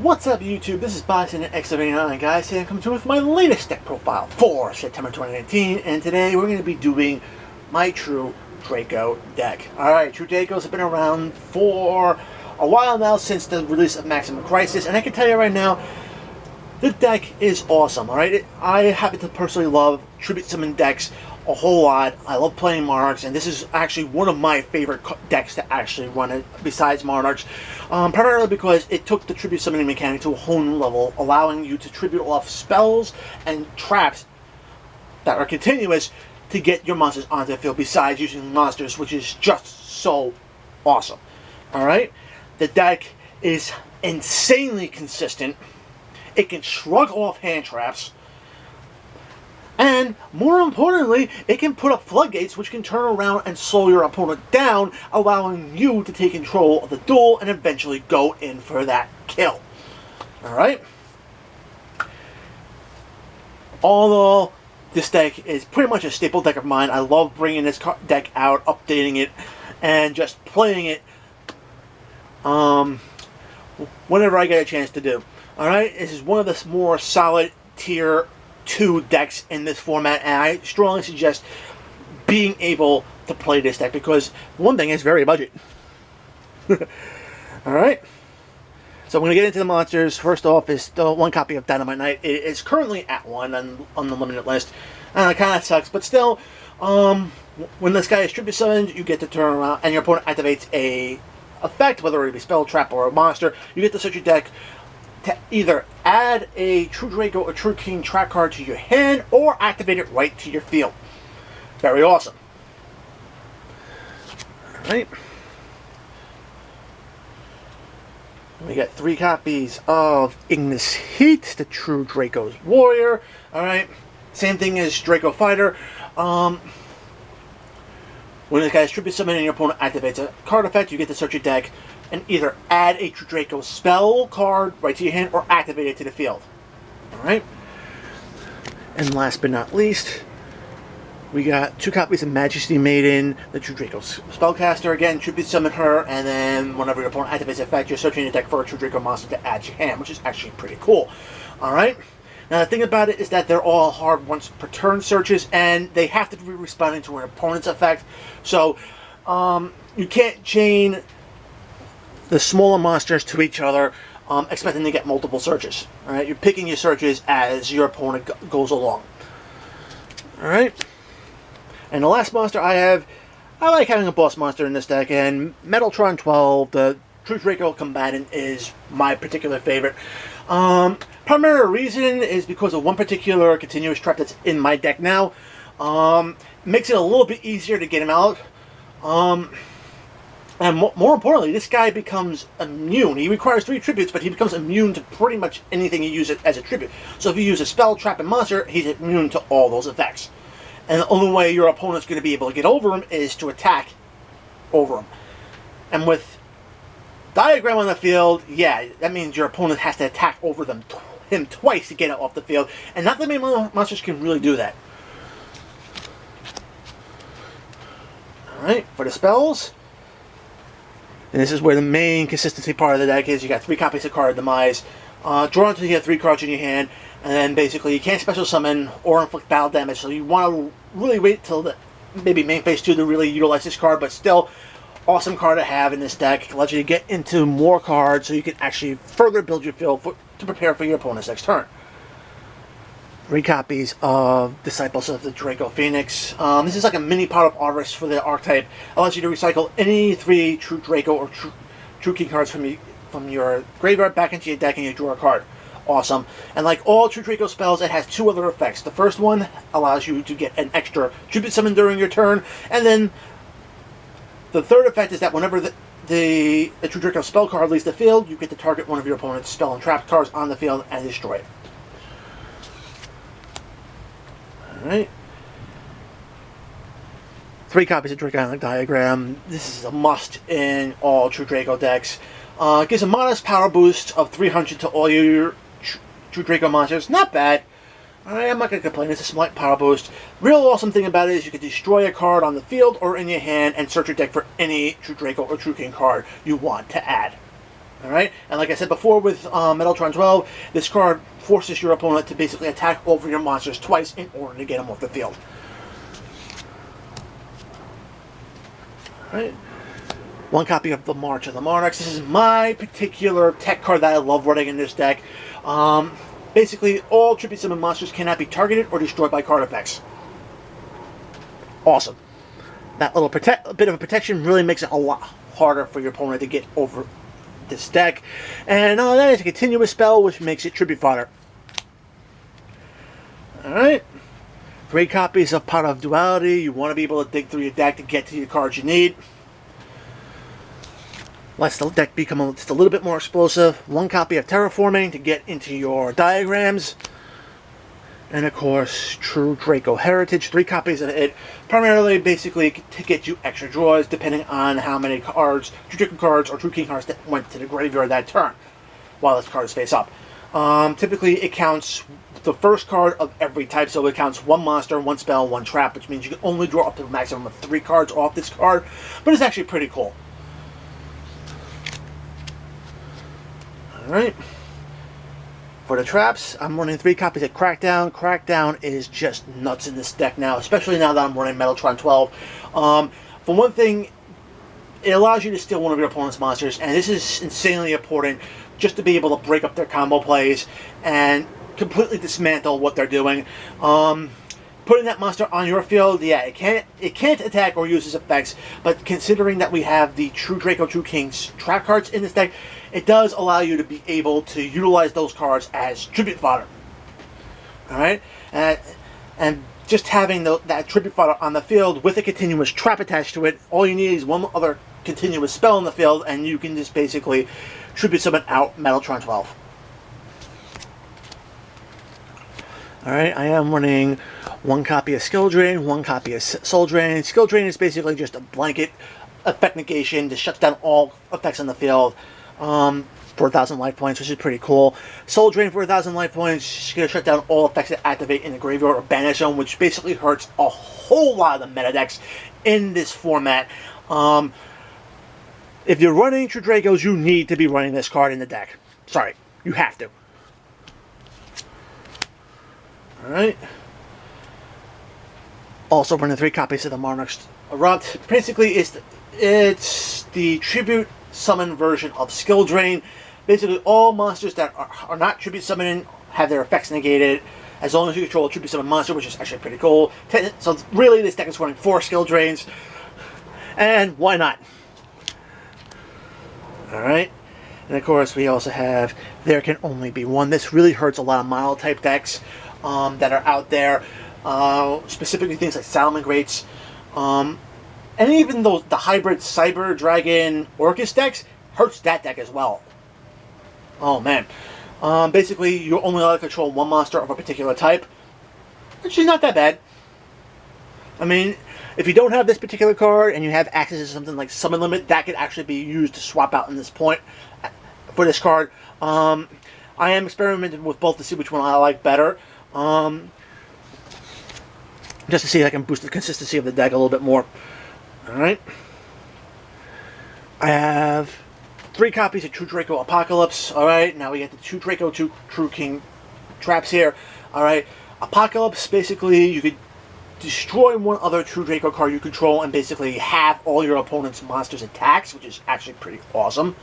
What's up YouTube? This is Bison X79 guys, and I'm coming to you with my latest deck profile for September 2019, and today we're going to be doing my True Draco deck. Alright, True Dracos have been around for a while now, since the release of Maximum Crisis, and I can tell you right now, the deck is awesome. Alright, I happen to personally love Tribute Summon decks a whole lot. I love playing Monarchs, and this is actually one of my favorite decks to actually run it besides Monarchs, primarily because it took the tribute summoning mechanic to a whole new level, allowing you to tribute off spells and traps that are continuous to get your monsters onto the field besides using monsters, which is just so awesome. Alright, the deck is insanely consistent. It can shrug off hand traps, and more importantly, it can put up floodgates which can turn around and slow your opponent down, allowing you to take control of the duel and eventually go in for that kill. Alright? Although this deck is pretty much a staple deck of mine, I love bringing this deck out, updating it, and just playing it whenever I get a chance to do. Alright? This is one of the more solid tier 2 decks in this format, and I strongly suggest being able to play this deck because one thing is very budget. Alright, so I'm going to get into the monsters. First off is the one copy of Dynamite Knight. It is currently at 1 on the limited list, and it kind of sucks, but still, when this guy is tribute summoned, you get to turn around and your opponent activates a effect, whether it be spell, trap, or a monster. You get to search your deck to either add a True Draco or True King track card to your hand or activate it right to your field. Very awesome. Alright. We got 3 copies of Ignis Heat, the True Draco's Warrior. Alright. Same thing as Draco Fighter. When this guy's tribute summoned and your opponent activates a card effect, you get to search your deck and either add a True Draco spell card right to your hand or activate it to the field. Alright. And last but not least, we got 2 copies of Majesty Maiden, the True Draco Spellcaster. Again, tribute summon her, and then whenever your opponent activates the effect, you're searching your deck for a True Draco monster to add to your hand, which is actually pretty cool. Alright. Now the thing about it is that they're all hard once per turn searches, and they have to be responding to an opponent's effect. So, you can't chain the smaller monsters to each other, expecting to get multiple searches. Alright, you're picking your searches as your opponent goes along. Alright, and the last monster I like having a boss monster in this deck, and Metaltron 12, the True Draco combatant, is my particular favorite. Primary reason is because of one particular continuous trap that's in my deck now. Makes it a little bit easier to get him out. And more importantly, this guy becomes immune. He requires 3 tributes, but he becomes immune to pretty much anything you use it as a tribute. So if you use a spell, trap, and monster, he's immune to all those effects. And the only way your opponent's going to be able to get over him is to attack over him. And with Diagram on the field, yeah, that means your opponent has to attack over him twice to get it off the field. And not that many monsters can really do that. Alright, for the spells, and this is where the main consistency part of the deck is. You got 3 copies of Card Demise. Draw until you have 3 cards in your hand, and then basically you can't special summon or inflict battle damage, so you want to really wait till the maybe main phase 2 to really utilize this card, but still, awesome card to have in this deck. It allows you to get into more cards so you can actually further build your field to prepare for your opponent's next turn. 3 copies of Disciples of the Draco Phoenix. This is like a mini pot of Artists for the archetype. Allows you to recycle any 3 True Draco or True King cards from your graveyard back into your deck and you draw a card. Awesome. And like all True Draco spells, it has 2 other effects. The first one allows you to get an extra tribute summon during your turn, and then the third effect is that whenever the True Draco spell card leaves the field, you get to target one of your opponent's spell and trap cards on the field and destroy it. Alright. 3 copies of Draconic Diagram. This is a must in all True Draco decks. Gives a modest power boost of 300 to all your True Draco monsters. Not bad. Alright, I'm not going to complain. It's a slight power boost. Real awesome thing about it is you can destroy a card on the field or in your hand and search your deck for any True Draco or True King card you want to add. Alright, and like I said before with Metaltron 12, this card forces your opponent to basically attack over your monsters twice in order to get them off the field. Alright. One copy of the March of the Monarchs. This is my particular tech card that I love running in this deck. Basically, all tribute summon monsters cannot be targeted or destroyed by card effects. Awesome. That little bit of a protection really makes it a lot harder for your opponent to get over this deck. And that is a continuous spell, which makes it tribute fodder. Alright. 3 copies of Pot of Duality. You want to be able to dig through your deck to get to your cards you need. Lets the deck become just a little bit more explosive. 1 copy of Terraforming to get into your diagrams. And of course, True Draco Heritage. 3 copies of it. Primarily, basically, to get you extra draws, depending on how many cards, True Draco cards or True King cards that went to the graveyard that turn, while this card is face up. Typically, it counts the first card of every type, so it counts 1 monster, 1 spell, 1 trap, which means you can only draw up to a maximum of 3 cards off this card, but it's actually pretty cool. Alright. For the traps, I'm running 3 copies of Crackdown. Crackdown is just nuts in this deck now, especially now that I'm running Metaltron 12. For one thing, it allows you to steal one of your opponent's monsters, and this is insanely important just to be able to break up their combo plays and completely dismantle what they're doing. Putting that monster on your field, yeah, it can't attack or use its effects, but considering that we have the True Draco, True Kings trap cards in this deck, it does allow you to be able to utilize those cards as tribute fodder. Alright? And just having that tribute fodder on the field with a continuous trap attached to it, all you need is 1 other continuous spell in the field, and you can just basically tribute summon out Metaltron 12. Alright, I am running 1 copy of Skill Drain, 1 copy of Soul Drain. Skill Drain is basically just a blanket effect negation that shuts down all effects on the field for 1,000 life points, which is pretty cool. Soul Drain for 1,000 life points, she's going to shut down all effects that activate in the graveyard or banish them, which basically hurts a whole lot of the meta decks in this format. If you're running True Dracos, you need to be running this card in the deck. Sorry, you have to. Alright. Also running 3 copies of the Monarchs Erupt. Basically, it's the tribute summon version of Skill Drain. Basically, all monsters that are not tribute summoning have their effects negated, as long as you control a tribute summon monster, which is actually pretty cool. So really, this deck is running 4 Skill Drains, and why not? Alright. And of course, we also have There Can Only Be One. This really hurts a lot of model type decks that are out there, specifically things like Salamangreats, and even the hybrid Cyber Dragon Orcus decks hurts that deck as well. Oh man. Basically, you're only allowed to control 1 monster of a particular type, which is not that bad. I mean, if you don't have this particular card and you have access to something like Summon Limit, that could actually be used to swap out in this point for this card. I am experimenting with both to see which one I like better. Just to see if I can boost the consistency of the deck a little bit more. Alright. I have 3 copies of True Draco Apocalypse. Alright, now we get the True Draco, True King traps here. Alright, Apocalypse, basically, you could destroy 1 other True Draco card you control and basically have all your opponent's monsters' attacks, which is actually pretty awesome.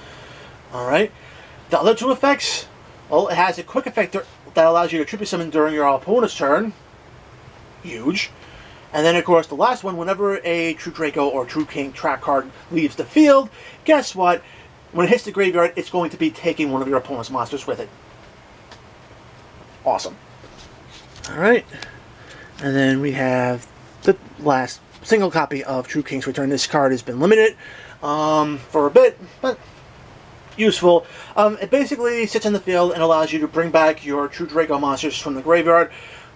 Alright. The other 2 effects, well, it has a quick effect that allows you to tribute summon during your opponent's turn. Huge. And then, of course, the last one, whenever a True Draco or True King trap card leaves the field, guess what? When it hits the graveyard, it's going to be taking one of your opponent's monsters with it. Awesome. Alright. And then we have the last single copy of True King's Return. This card has been limited for a bit, but useful. It basically sits in the field and allows you to bring back your True Draco monsters from the graveyard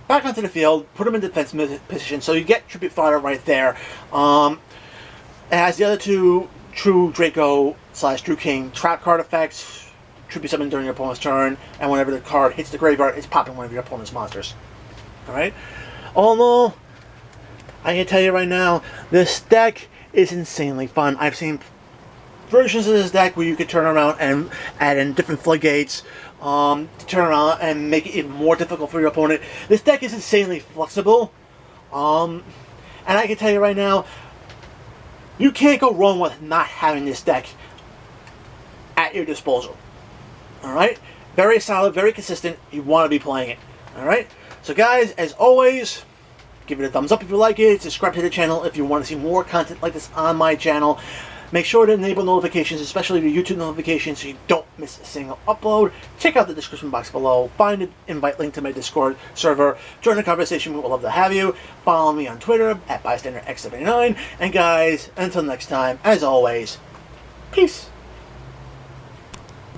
back onto the field, put them in defense position, so you get tribute fodder right there. It has the other 2 True Draco / True King trap card effects, tribute summon during your opponent's turn, and whenever the card hits the graveyard, it's popping one of your opponent's monsters. Alright? All in all, I can tell you right now, this deck is insanely fun. I've seen versions of this deck where you could turn around and add in different floodgates, to turn around and make it even more difficult for your opponent. This deck is insanely flexible, and I can tell you right now, you can't go wrong with not having this deck at your disposal. Alright? Very solid, very consistent. You want to be playing it. Alright? So guys, as always, give it a thumbs up if you like it. Subscribe to the channel if you want to see more content like this on my channel. Make sure to enable notifications, especially the YouTube notifications, so you don't miss a single upload. Check out the description box below. Find an invite link to my Discord server. Join the conversation. We would love to have you. Follow me on Twitter at BystanderX79. And guys, until next time, as always, peace.